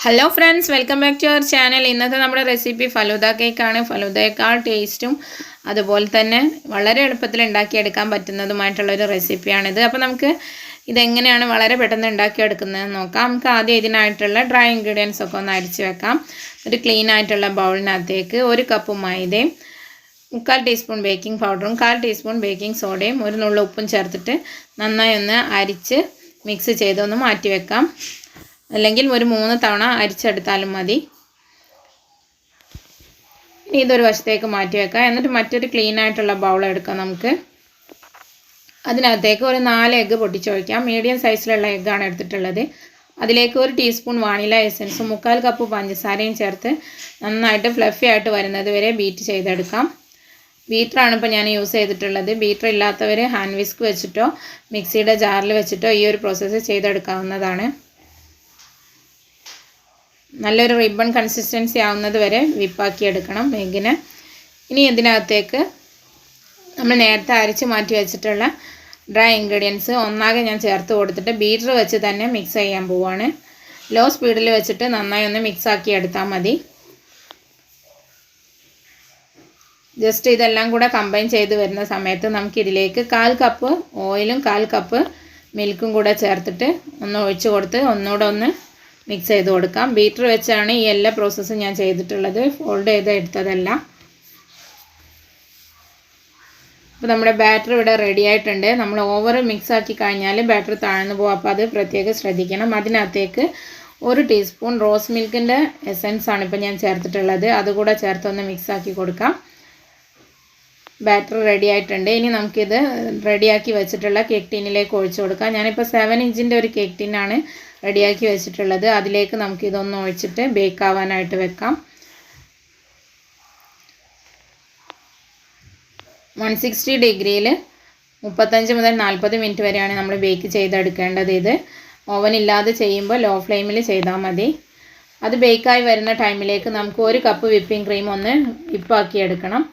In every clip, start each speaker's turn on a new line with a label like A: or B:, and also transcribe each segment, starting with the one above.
A: Hello friends, welcome back to our channel. ഇന്നത്തെ നമ്മുടെ recipe falooda കേക്കാണ്. ഫലൂദയേക്കാൾ ടേസ്റ്റും അതുപോലെ തന്നെ വളരെ എളുപ്പത്തിൽ ഉണ്ടാക്കിയെടുക്കാൻ പറ്റുന്നതുമായിട്ടുള്ളൊരു റെസിപ്പിയാണിത്. അപ്പോൾ നമുക്ക് ഇതെങ്ങനെയാണ് വളരെ പെട്ടെന്ന് ഉണ്ടാക്കിയെടുക്കുന്നതെന്ന് നോക്കാം. നമുക്ക് ആദ്യം ഇതിനായിട്ടുള്ള ഡ്രൈ ഇൻഗ്രീഡിയൻസ് ഒക്കെ ഒന്ന് അരിച്ച് വെക്കാം. ഒരു ക്ലീൻ ആയിട്ടുള്ള ബൗളിനകത്തേക്ക് 1 കപ്പ് മൈദയും 3/4 ടീസ്പൂൺ ബേക്കിംഗ് പൗഡറും 1/4 ടീസ്പൂൺ ബേക്കിംഗ് സോഡയും ഒരു നുള്ള ഉപ്പും ചേർത്തിട്ട് നന്നായി ഒന്ന് അരിച്ച് മിക്സ് ചെയ്തൊന്ന് മാറ്റി വെക്കാം. അല്ലെങ്കിൽ ഒരു 3 തവണ അരിച്ചെടുത്താലും മതി. ഇനി ഇതൊരു വശത്തേക്ക് മാറ്റി വെക്കാം. എന്നിട്ട് മറ്റൊരു ക്ലീൻ ആയിട്ടുള്ള ബൗൾ എടുക്കാം. നമുക്ക് അതിനകത്തേക്ക് ഒരു 4 എഗ്ഗ് പൊട്ടിച്ച് വയ്ക്കാം. മീഡിയം സൈസിലുള്ള എഗ്ഗാണ് എടുത്തിട്ടുള്ളത്. അതിലേക്ക് 1 ടീസ്പൂൺ വാനില എസൻസും 3/4 കപ്പ് പഞ്ചസാരയും ചേർത്ത് നന്നായിട്ട് ഫ്ലഫി ആയിട്ട് വരുന്നത് വരെ ബീറ്റ് ചെയ്തെടുക്കാം. ബീറ്ററാണ് ഇപ്പോൾ ഞാൻ യൂസ് ചെയ്തിട്ടുള്ളത്. ബീറ്റർ ഇല്ലാത്തവർ ഹാൻഡ് വിസ്ക് വെച്ചിട്ടോ മിക്സിയുടെ ജാറിൽ വെച്ചിട്ടോ ഈ ഒരു പ്രോസസ്സ് ചെയ്തെടുക്കാവുന്നതാണ്. നല്ലൊരു റിബൺ കൺസിസ്റ്റൻസി ആവുന്നത് വരെ വിപ്പാക്കി എടുക്കണം എഗ്ഗിനെ. ഇനി ഇതിനകത്തേക്ക് നമ്മൾ നേരത്തെ അരിച്ച് മാറ്റി വെച്ചിട്ടുള്ള ഡ്രൈ ഇൻഗ്രീഡിയൻസ് ഒന്നാകെ ഞാൻ ചേർത്ത് കൊടുത്തിട്ട് ബീറ്റർ വെച്ച് തന്നെ മിക്സ് ചെയ്യാൻ പോവുകയാണ്. ലോ സ്പീഡിൽ വെച്ചിട്ട് നന്നായി ഒന്ന് മിക്സ് ആക്കി എടുത്താൽ മതി. ജസ്റ്റ് ഇതെല്ലാം കൂടെ കമ്പൈൻ ചെയ്ത് വരുന്ന സമയത്ത് നമുക്കിതിലേക്ക് 1/4 കപ്പ് ഓയിലും 1/4 കപ്പ് മിൽക്കും കൂടെ ചേർത്തിട്ട് ഒന്ന് ഒഴിച്ച് കൊടുത്ത് ഒന്നുകൂടെ ഒന്ന് മിക്സ് ചെയ്ത് കൊടുക്കാം. ബീറ്റർ വെച്ചാണ് ഈ എല്ലാ പ്രോസസ്സും ഞാൻ ചെയ്തിട്ടുള്ളത്, ഫോൾഡ് ചെയ്ത് എടുത്തതല്ല. അപ്പോൾ നമ്മുടെ ബാറ്റർ ഇവിടെ റെഡി ആയിട്ടുണ്ട്. നമ്മൾ ഓവർ മിക്സ് ആക്കി കഴിഞ്ഞാൽ ബാറ്റർ താഴ്ന്നു പോകും. അപ്പോൾ അത് പ്രത്യേകം ശ്രദ്ധിക്കണം. അതിനകത്തേക്ക് 1 ടീസ്പൂൺ റോസ് മിൽക്കിൻ്റെ എസൻസ് ആണ് ഇപ്പോൾ ഞാൻ ചേർത്തിട്ടുള്ളത്. അതുകൂടെ ചേർത്തൊന്ന് മിക്സ് ആക്കി കൊടുക്കാം. ബാറ്റർ റെഡി ആയിട്ടുണ്ട്. ഇനി നമുക്കിത് റെഡിയാക്കി വെച്ചിട്ടുള്ള കേക്ക് ടീനിലേക്ക് ഒഴിച്ചു കൊടുക്കാം. ഞാനിപ്പോൾ 7 ഇഞ്ചിൻ്റെ ഒരു കേക്ക് ടീനാണ് റെഡിയാക്കി വെച്ചിട്ടുള്ളത്. അതിലേക്ക് നമുക്കിതൊന്ന് ഒഴിച്ചിട്ട് ബേക്ക് ആവാനായിട്ട് വെക്കാം. 160 ഡിഗ്രിയിൽ 35 മുതൽ 40 മിനിറ്റ് വരെയാണ് നമ്മൾ ബേക്ക് ചെയ്തെടുക്കേണ്ടത്. ഇത് ഓവൻ ഇല്ലാതെ ചെയ്യുമ്പോൾ ലോ ഫ്ലെയിമിൽ ചെയ്താൽ മതി. അത് ബേക്കായി വരുന്ന ടൈമിലേക്ക് നമുക്ക് 1 കപ്പ് വിപ്പിംഗ് ക്രീം ഒന്ന് വിപ്പാക്കി എടുക്കണം.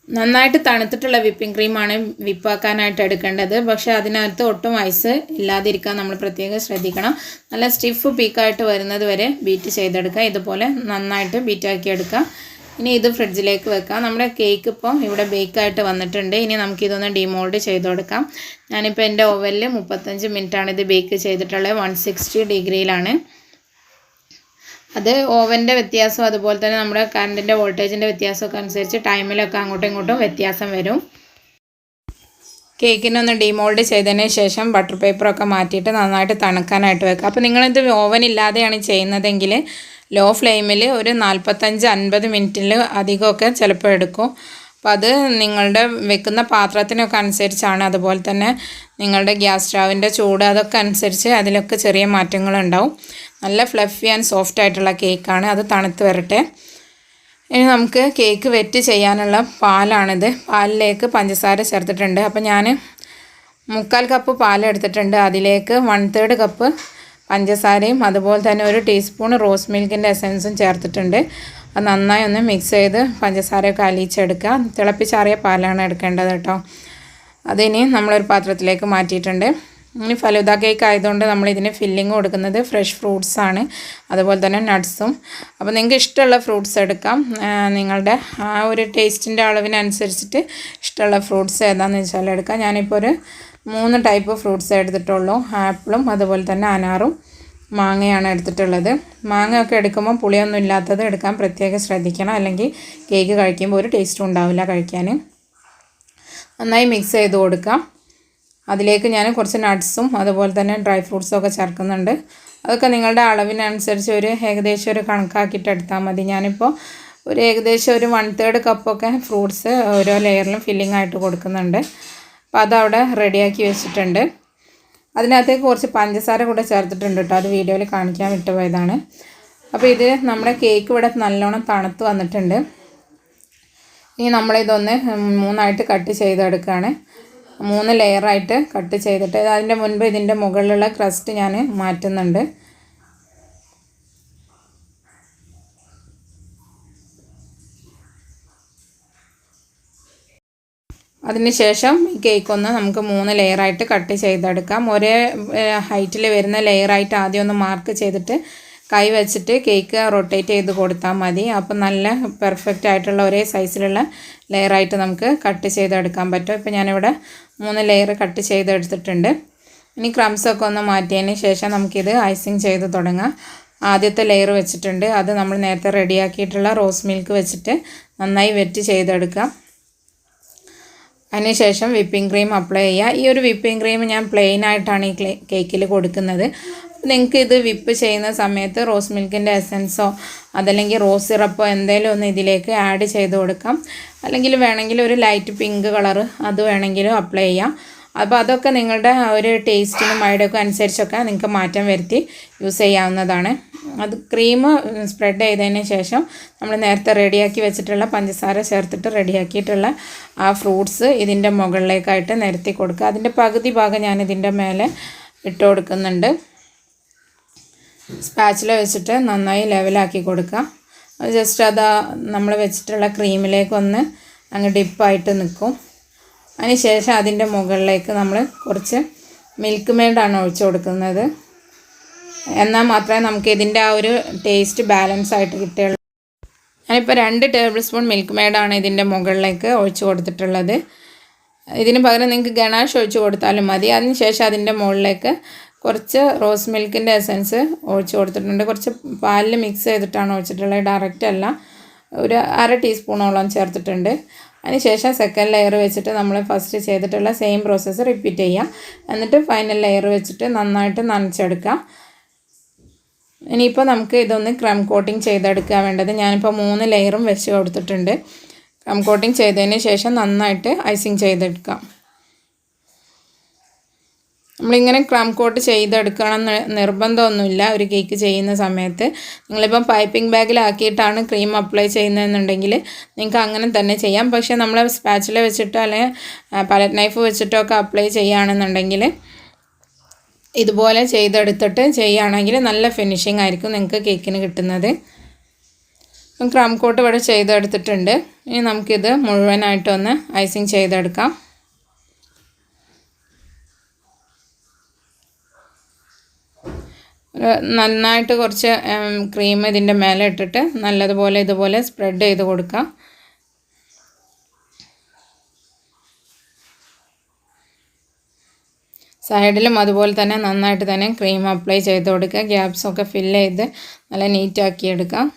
A: നന്നായിട്ട് തണുത്തിട്ടുള്ള വിപ്പിംഗ് ക്രീമാണ് വിപ്പാക്കാനായിട്ട് എടുക്കേണ്ടത്. പക്ഷേ അതിനകത്ത് ഒട്ടും ഐസ് ഇല്ലാതിരിക്കാൻ നമ്മൾ പ്രത്യേകം ശ്രദ്ധിക്കണം. നല്ല സ്റ്റിഫ് പീക്കായിട്ട് വരുന്നത് വരെ ബീറ്റ് ചെയ്തെടുക്കുക. ഇതുപോലെ നന്നായിട്ട് ബീറ്റാക്കി എടുക്കുക. ഇനി ഇത് ഫ്രിഡ്ജിലേക്ക് വെക്കാം. നമ്മുടെ കേക്ക് ഇപ്പോൾ ഇവിടെ ബേക്കായിട്ട് വന്നിട്ടുണ്ട്. ഇനി നമുക്കിതൊന്ന് ഡിമോൾഡ് ചെയ്ത് കൊടുക്കാം. ഞാനിപ്പോൾ എൻ്റെ ഓവനിൽ 35 മിനിറ്റാണ് ഇത് ബേക്ക് ചെയ്തിട്ടുള്ളത്. 160 ഡിഗ്രിയിലാണ്. അത് ഓവൻ്റെ വ്യത്യാസം അതുപോലെ തന്നെ നമ്മുടെ കറണ്ടിൻ്റെ വോൾട്ടേജിൻ്റെ വ്യത്യാസമൊക്കെ അനുസരിച്ച് ടൈമിലൊക്കെ അങ്ങോട്ടും ഇങ്ങോട്ടും വ്യത്യാസം വരും. കേക്കിനൊന്ന് ഡിമോൾഡ് ചെയ്തതിന് ശേഷം ബട്ടർ പേപ്പറൊക്കെ മാറ്റിയിട്ട് നന്നായിട്ട് തണുക്കാനായിട്ട് വെക്കുക. അപ്പോൾ നിങ്ങളിത് ഓവൻ ഇല്ലാതെയാണ് ചെയ്യുന്നതെങ്കിൽ ലോ ഫ്ലെയിമിൽ ഒരു 45-50 മിനിറ്റിൽ അധികമൊക്കെ ചിലപ്പോൾ എടുക്കും. അപ്പോൾ അത് നിങ്ങളുടെ വെക്കുന്ന പാത്രത്തിനൊക്കെ അനുസരിച്ചാണ്. അതുപോലെ തന്നെ നിങ്ങളുടെ ഗ്യാസ് സ്റ്റൗവിൻ്റെ ചൂട് അതൊക്കെ അനുസരിച്ച് അതിലൊക്കെ ചെറിയ മാറ്റങ്ങളുണ്ടാവും. നല്ല ഫ്ലഫി ആൻഡ് സോഫ്റ്റ് ആയിട്ടുള്ള കേക്കാണ്. അത് തണുത്ത് വരട്ടെ. ഇനി നമുക്ക് കേക്ക് വെറ്റ് ചെയ്യാനുള്ള പാലാണിത്. പാലിലേക്ക് പഞ്ചസാര ചേർത്തിട്ടുണ്ട്. അപ്പോൾ ഞാൻ 3/4 കപ്പ് പാലെടുത്തിട്ടുണ്ട്. അതിലേക്ക് 1/3 കപ്പ് പഞ്ചസാരയും അതുപോലെ തന്നെ 1 ടീസ്പൂൺ റോസ് മിൽക്കിൻ്റെ എസൻസും ചേർത്തിട്ടുണ്ട്. അത് നന്നായി ഒന്ന് മിക്സ് ചെയ്ത് പഞ്ചസാരയൊക്കെ അലിയിച്ചെടുക്കുക. തിളപ്പിച്ചാറിയ പാലാണ് എടുക്കേണ്ടത് കേട്ടോ. അതിനി നമ്മളൊരു പാത്രത്തിലേക്ക് മാറ്റിയിട്ടുണ്ട്. ഇനി ഫലൂദ കേക്ക് ആയതുകൊണ്ട് നമ്മളിതിന് ഫില്ലിങ് കൊടുക്കുന്നത് ഫ്രഷ് ഫ്രൂട്ട്സാണ്, അതുപോലെ തന്നെ നട്ട്സും. അപ്പോൾ നിങ്ങൾക്ക് ഇഷ്ടമുള്ള ഫ്രൂട്ട്സ് എടുക്കാം. നിങ്ങളുടെ ആ ഒരു ടേസ്റ്റിൻ്റെ അളവിനനുസരിച്ചിട്ട് ഇഷ്ടമുള്ള ഫ്രൂട്ട്സ് ഏതാണെന്ന് വെച്ചാൽ എടുക്കാം. ഞാനിപ്പോൾ ഒരു 3 ടൈപ്പ് ഫ്രൂട്ട്സ് എടുത്തിട്ടുള്ളൂ. ആപ്പിളും അതുപോലെ തന്നെ അനാറും മാങ്ങയാണ് എടുത്തിട്ടുള്ളത്. മാങ്ങയൊക്കെ എടുക്കുമ്പോൾ പുളിയൊന്നും ഇല്ലാത്തത് എടുക്കാൻ പ്രത്യേകം ശ്രദ്ധിക്കണം. അല്ലെങ്കിൽ കേക്ക് കഴിക്കുമ്പോൾ ഒരു ടേസ്റ്റും ഉണ്ടാവില്ല കഴിക്കാൻ. നന്നായി മിക്സ് ചെയ്ത് കൊടുക്കാം. അതിലേക്ക് ഞാൻ കുറച്ച് നട്ട്സും അതുപോലെ തന്നെ ഡ്രൈ ഫ്രൂട്ട്സും ഒക്കെ ചേർക്കുന്നുണ്ട്. അതൊക്കെ നിങ്ങളുടെ അളവിനനുസരിച്ച് ഏകദേശം ഒരു കണക്കാക്കിയിട്ട് എടുത്താൽ മതി. ഞാനിപ്പോൾ ഏകദേശം ഒരു 1/3 കപ്പൊക്കെ ഫ്രൂട്ട്സ് ഓരോ ലെയറിലും ഫില്ലിംഗ് ആയിട്ട് കൊടുക്കുന്നുണ്ട്. അപ്പോൾ അതവിടെ റെഡിയാക്കി വെച്ചിട്ടുണ്ട്. അതിനകത്തേക്ക് കുറച്ച് പഞ്ചസാര കൂടെ ചേർത്തിട്ടുണ്ട് കേട്ടോ. അത് വീഡിയോയിൽ കാണിക്കാൻ വിട്ടുപോയതാണ്. അപ്പോൾ ഇത് നമ്മുടെ കേക്ക് ഇവിടെ നല്ലോണം തണുത്ത് വന്നിട്ടുണ്ട്. ഇനി നമ്മളിതൊന്ന് 3ആയിട്ട് കട്ട് ചെയ്തെടുക്കുകയാണ്. 3 ലെയറായിട്ട് കട്ട് ചെയ്തിട്ട് അതിൻ്റെ മുൻപ് ഇതിൻ്റെ മുകളിലുള്ള ക്രസ്റ്റ് ഞാൻ മാറ്റുന്നുണ്ട്. അതിനുശേഷം ഈ കേക്കൊന്ന് നമുക്ക് 3 ലെയറായിട്ട് കട്ട് ചെയ്തെടുക്കാം. ഒരേ ഹൈറ്റിൽ വരുന്ന ലെയറായിട്ട് ആദ്യം ഒന്ന് മാർക്ക് ചെയ്തിട്ട് കൈ വെച്ചിട്ട് കേക്ക് റൊട്ടേറ്റ് ചെയ്ത് കൊടുത്താൽ മതി. അപ്പോൾ നല്ല പെർഫെക്റ്റ് ആയിട്ടുള്ള ഒരേ സൈസിലുള്ള ലെയറായിട്ട് നമുക്ക് കട്ട് ചെയ്തെടുക്കാൻ പറ്റും. ഇപ്പോൾ ഞാനിവിടെ 3 ലെയർ കട്ട് ചെയ്തെടുത്തിട്ടുണ്ട്. ഇനി ക്രംസൊക്കെ ഒന്ന് മാറ്റിയതിന് ശേഷം നമുക്കിത് ഐസിങ് ചെയ്ത് തുടങ്ങാം. ആദ്യത്തെ ലെയർ വെച്ചിട്ടുണ്ട്. അത് നമ്മൾ നേരത്തെ റെഡിയാക്കിയിട്ടുള്ള റോസ് മിൽക്ക് വെച്ചിട്ട് നന്നായി വെറ്റ് ചെയ്തെടുക്കാം. അതിനുശേഷം വിപ്പിംഗ് ക്രീം അപ്ലൈ ചെയ്യുക. ഈ ഒരു വിപ്പിംഗ് ക്രീം ഞാൻ പ്ലെയിൻ ആയിട്ടാണ് ഈ കേക്കിൽ കൊടുക്കുന്നത്. നിങ്ങൾക്ക് ഇത് വിപ്പ് ചെയ്യുന്ന സമയത്ത് റോസ് മിൽക്കിൻ്റെ എസൻസോ അതല്ലെങ്കിൽ റോസ് സിറപ്പോ എന്തെങ്കിലും ഒന്ന് ഇതിലേക്ക് ആഡ് ചെയ്ത് കൊടുക്കാം. അല്ലെങ്കിൽ വേണമെങ്കിൽ ഒരു ലൈറ്റ് പിങ്ക് കളറ് അത് വേണമെങ്കിലും അപ്ലൈ ചെയ്യാം. അപ്പോൾ അതൊക്കെ നിങ്ങളുടെ ഒരു ടേസ്റ്റിനും മൈഡൊക്കെ അനുസരിച്ചൊക്കെ നിങ്ങൾക്ക് മാറ്റം വരുത്തി യൂസ് ചെയ്യാവുന്നതാണ്. അത് ക്രീം സ്പ്രെഡ് ചെയ്തതിന് ശേഷം നമ്മൾ നേരത്തെ റെഡിയാക്കി വെച്ചിട്ടുള്ള പഞ്ചസാര ചേർത്തിട്ട് റെഡിയാക്കിയിട്ടുള്ള ആ ഫ്രൂട്ട്സ് ഇതിൻ്റെ മുകളിലേക്കായിട്ട് നിരത്തി കൊടുക്കുക. അതിൻ്റെ പകുതി ഭാഗം ഞാൻ ഇതിൻ്റെ മേലെ ഇട്ട് കൊടുക്കുന്നുണ്ട്. സ്പാച്ചില വെച്ചിട്ട് നന്നായി ലെവലാക്കി കൊടുക്കുക. ജസ്റ്റ് അത് നമ്മൾ വെച്ചിട്ടുള്ള ക്രീമിലേക്കൊന്ന് അങ്ങ് ഡിപ്പായിട്ട് നിൽക്കും. അതിന് ശേഷം അതിൻ്റെ മുകളിലേക്ക് നമ്മൾ കുറച്ച് മിൽക്ക് മെയ്ഡാണ് ഒഴിച്ച് കൊടുക്കുന്നത്. എന്നാൽ മാത്രമേ നമുക്ക് ഇതിൻ്റെ ആ ഒരു ടേസ്റ്റ് ബാലൻസ് ആയിട്ട് കിട്ടുകയുള്ളൂ. ഞാനിപ്പോൾ 2 ടേബിൾ സ്പൂൺ മിൽക്ക് മെയ്ഡാണ് ഇതിൻ്റെ മുകളിലേക്ക് ഒഴിച്ച് കൊടുത്തിട്ടുള്ളത്. ഇതിന് പകരം നിങ്ങൾക്ക് ഗണാഷ് ഒഴിച്ച് കൊടുത്താലും മതി. അതിന് ശേഷം അതിൻ്റെ മുകളിലേക്ക് കുറച്ച് റോസ് മിൽക്കിൻ്റെ എസൻസ് ഒഴിച്ച് കൊടുത്തിട്ടുണ്ട്. കുറച്ച് പാലിൽ മിക്സ് ചെയ്തിട്ടാണ് ഒഴിച്ചിട്ടുള്ളത്, ഡയറക്റ്റ് അല്ല. ഒരു 1/2 ടീസ്പൂണോളം ചേർത്തിട്ടുണ്ട്. അതിനുശേഷം സെക്കൻഡ് ലെയർ വെച്ചിട്ട് നമ്മൾ ഫസ്റ്റ് ചെയ്തിട്ടുള്ള സെയിം പ്രോസസ്സ് റിപ്പീറ്റ് ചെയ്യാം. എന്നിട്ട് ഫൈനൽ ലെയർ വെച്ചിട്ട് നന്നായിട്ട് നനച്ചെടുക്കാം. ഇനിയിപ്പോൾ നമുക്ക് ഇതൊന്ന് ക്രം കോട്ടിങ് ചെയ്തെടുക്കുക വേണ്ടത്. ഞാനിപ്പോൾ 3 ലെയറും വെച്ച് കൊടുത്തിട്ടുണ്ട്. ക്രം കോട്ടിങ് ചെയ്തതിന് ശേഷം നന്നായിട്ട് ഐസിങ് ചെയ്തെടുക്കാം. നമ്മളിങ്ങനെ ക്രം കോട്ട് ചെയ്തെടുക്കണം നിർബന്ധമൊന്നുമില്ല ഒരു കേക്ക് ചെയ്യുന്ന സമയത്ത്. നിങ്ങളിപ്പം പൈപ്പിംഗ് ബാഗിലാക്കിയിട്ടാണ് ക്രീം അപ്ലൈ ചെയ്യുന്നതെന്നുണ്ടെങ്കിൽ നിങ്ങൾക്ക് അങ്ങനെ തന്നെ ചെയ്യാം. പക്ഷേ നമ്മൾ സ്പാച്ചില വെച്ചിട്ടോ അല്ലെങ്കിൽ പലറ്റ് നൈഫ് വെച്ചിട്ടോ ഒക്കെ അപ്ലൈ ചെയ്യുകയാണെന്നുണ്ടെങ്കിൽ ഇതുപോലെ ചെയ്തെടുത്തിട്ട് ചെയ്യുകയാണെങ്കിൽ നല്ല ഫിനിഷിംഗ് ആയിരിക്കും നിങ്ങൾക്ക് കേക്കിന് കിട്ടുന്നത്. ക്രം കോട്ട് ഇവിടെ ചെയ്തെടുത്തിട്ടുണ്ട്. ഇനി നമുക്കിത് മുഴുവനായിട്ടൊന്ന് ഐസിങ് ചെയ്തെടുക്കാം. നന്നായിട്ട് കുറച്ച് ക്രീം ഇതിൻ്റെ മേലെ ഇട്ടിട്ട് നല്ലതുപോലെ ഇതുപോലെ സ്പ്രെഡ് ചെയ്ത് കൊടുക്കാം. സൈഡിലും അതുപോലെ തന്നെ നന്നായിട്ട് തന്നെ ക്രീം അപ്ലൈ ചെയ്ത് കൊടുക്കുക. ഗ്യാപ്സൊക്കെ ഫില്ല് ചെയ്ത് നല്ല നീറ്റാക്കി എടുക്കാം.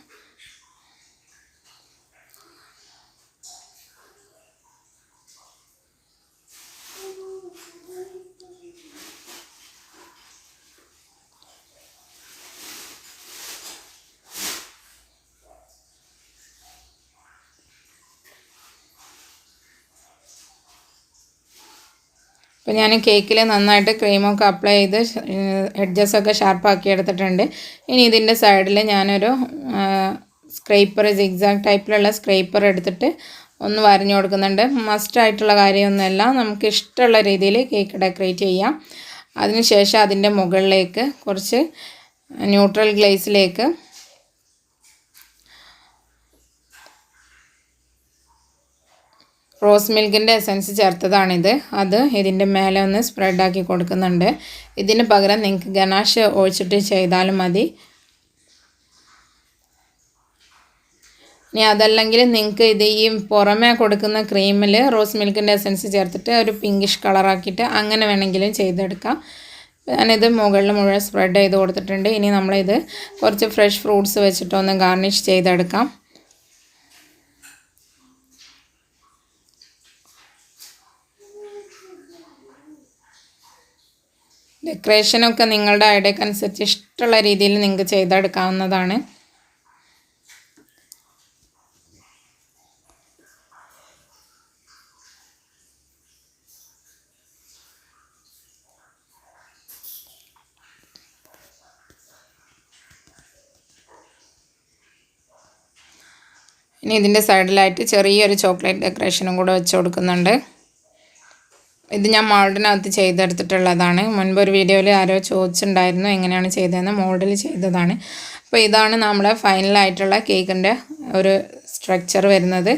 A: അപ്പോൾ ഞാൻ കേക്കിൽ നന്നായിട്ട് ക്രീമൊക്കെ അപ്ലൈ ചെയ്ത് എഡ്ജസൊക്കെ ഷാർപ്പാക്കി എടുത്തിട്ടുണ്ട്. ഇനി ഇതിൻ്റെ സൈഡിൽ ഞാനൊരു സ്ക്രൈപ്പർ സിഗ്സാഗ് ടൈപ്പിലുള്ള സ്ക്രൈപ്പർ എടുത്തിട്ട് ഒന്ന് വരഞ്ഞു കൊടുക്കുന്നുണ്ട്. മസ്റ്റായിട്ടുള്ള കാര്യമൊന്നുമല്ല, നമുക്ക് ഇഷ്ടമുള്ള രീതിയിൽ കേക്ക് ഡെക്കറേറ്റ് ചെയ്യാം. അതിനുശേഷം അതിൻ്റെ മുകളിലേക്ക് കുറച്ച് ന്യൂട്രൽ ഗ്ലേസിലേക്ക് റോസ് മിൽക്കിൻ്റെ എസൻസ് ചേർത്തതാണിത്. അത് ഇതിൻ്റെ മേലെ ഒന്ന് സ്പ്രെഡാക്കി കൊടുക്കുന്നുണ്ട്. ഇതിന് പകരം നിങ്ങൾക്ക് ഗനാഷ് ഒഴിച്ചിട്ട് ചെയ്താലും മതി. ഇനി അതല്ലെങ്കിൽ നിങ്ങൾക്ക് ഇത് ഈ പുറമേ കൊടുക്കുന്ന ക്രീമിൽ റോസ് മിൽക്കിൻ്റെ എസൻസ് ചേർത്തിട്ട് ഒരു പിങ്കിഷ് കളറാക്കിയിട്ട് അങ്ങനെ വേണമെങ്കിലും ചെയ്തെടുക്കാം. ഞാനിത് മുകളിൽ മുഴുവൻ സ്പ്രെഡ് ചെയ്ത് കൊടുത്തിട്ടുണ്ട്. ഇനി നമ്മളിത് കുറച്ച് ഫ്രഷ് ഫ്രൂട്ട്സ് വെച്ചിട്ടൊന്ന് ഗാർണിഷ് ചെയ്തെടുക്കാം. ഡെക്കറേഷനൊക്കെ നിങ്ങളുടെ ഐഡിയക്കനുസരിച്ച് ഇഷ്ടമുള്ള രീതിയിൽ നിങ്ങൾക്ക് ചെയ്തെടുക്കാവുന്നതാണ്. ഇനി ഇതിൻ്റെ സൈഡിലായിട്ട് ചെറിയൊരു ചോക്ലേറ്റ് ഡെക്കറേഷനും കൂടെ വെച്ച് കൊടുക്കുന്നുണ്ട്. ഇത് ഞാൻ മോൾഡിനകത്ത് ചെയ്തെടുത്തിട്ടുള്ളതാണ്. മുൻപൊരു വീഡിയോയിൽ ആരോ ചോദിച്ചിട്ടുണ്ടായിരുന്നു എങ്ങനെയാണ് ചെയ്തതെന്ന്. മോൾഡിൽ ചെയ്തതാണ്. അപ്പോൾ ഇതാണ് നമ്മുടെ ഫൈനലായിട്ടുള്ള കേക്കിൻ്റെ ഒരു സ്ട്രക്ചർ വരുന്നത്.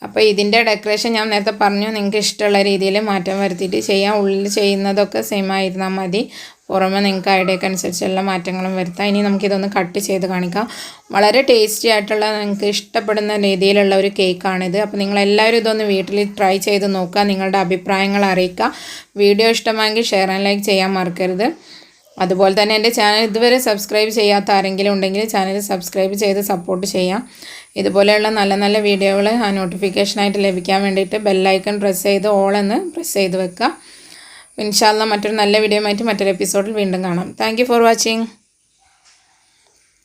A: അപ്പോൾ ഇതിൻ്റെ ഡെക്കറേഷൻ ഞാൻ നേരത്തെ പറഞ്ഞു, നിങ്ങൾക്ക് ഇഷ്ടമുള്ള രീതിയിൽ മാറ്റം വരുത്തിയിട്ട് ചെയ്യാം. ഉള്ളിൽ ചെയ്യുന്നതൊക്കെ സെയിം ആയിരുന്നാൽ മതി. പുറമെ നിങ്ങൾക്ക് ഐഡിയക്ക് അനുസരിച്ച് എല്ലാ മാറ്റങ്ങളും വരുത്താം. ഇനി നമുക്കിതൊന്ന് കട്ട് ചെയ്ത് കാണിക്കാം. വളരെ ടേസ്റ്റി ആയിട്ടുള്ള നിങ്ങൾക്ക് ഇഷ്ടപ്പെടുന്ന രീതിയിലുള്ള ഒരു കേക്കാണിത്. അപ്പോൾ നിങ്ങളെല്ലാവരും ഇതൊന്ന് വീട്ടിൽ ട്രൈ ചെയ്ത് നോക്കുക, നിങ്ങളുടെ അഭിപ്രായങ്ങൾ അറിയിക്കുക. വീഡിയോ ഇഷ്ടമായെങ്കിൽ ഷെയർ ആൻഡ് ലൈക്ക് ചെയ്യാൻ മറക്കരുത്. അതുപോലെ തന്നെ എൻ്റെ ചാനൽ ഇതുവരെ സബ്സ്ക്രൈബ് ചെയ്യാത്ത ആരെങ്കിലും ഉണ്ടെങ്കിൽ ചാനൽ സബ്സ്ക്രൈബ് ചെയ്ത് സപ്പോർട്ട് ചെയ്യാം. ഇതുപോലെയുള്ള നല്ല നല്ല വീഡിയോകൾ നോട്ടിഫിക്കേഷനായിട്ട് ലഭിക്കാൻ വേണ്ടിയിട്ട് ബെല്ലൈക്കൺ പ്രസ് ചെയ്ത് ഓൾ എന്ന് പ്രസ് ചെയ്ത് വെക്കുക. ഇൻഷാ അല്ലാഹ് മറ്റൊരു നല്ല വീഡിയോ ആയിട്ട് മറ്റൊരു എപ്പിസോഡിൽ വീണ്ടും കാണാം. Thank you for watching.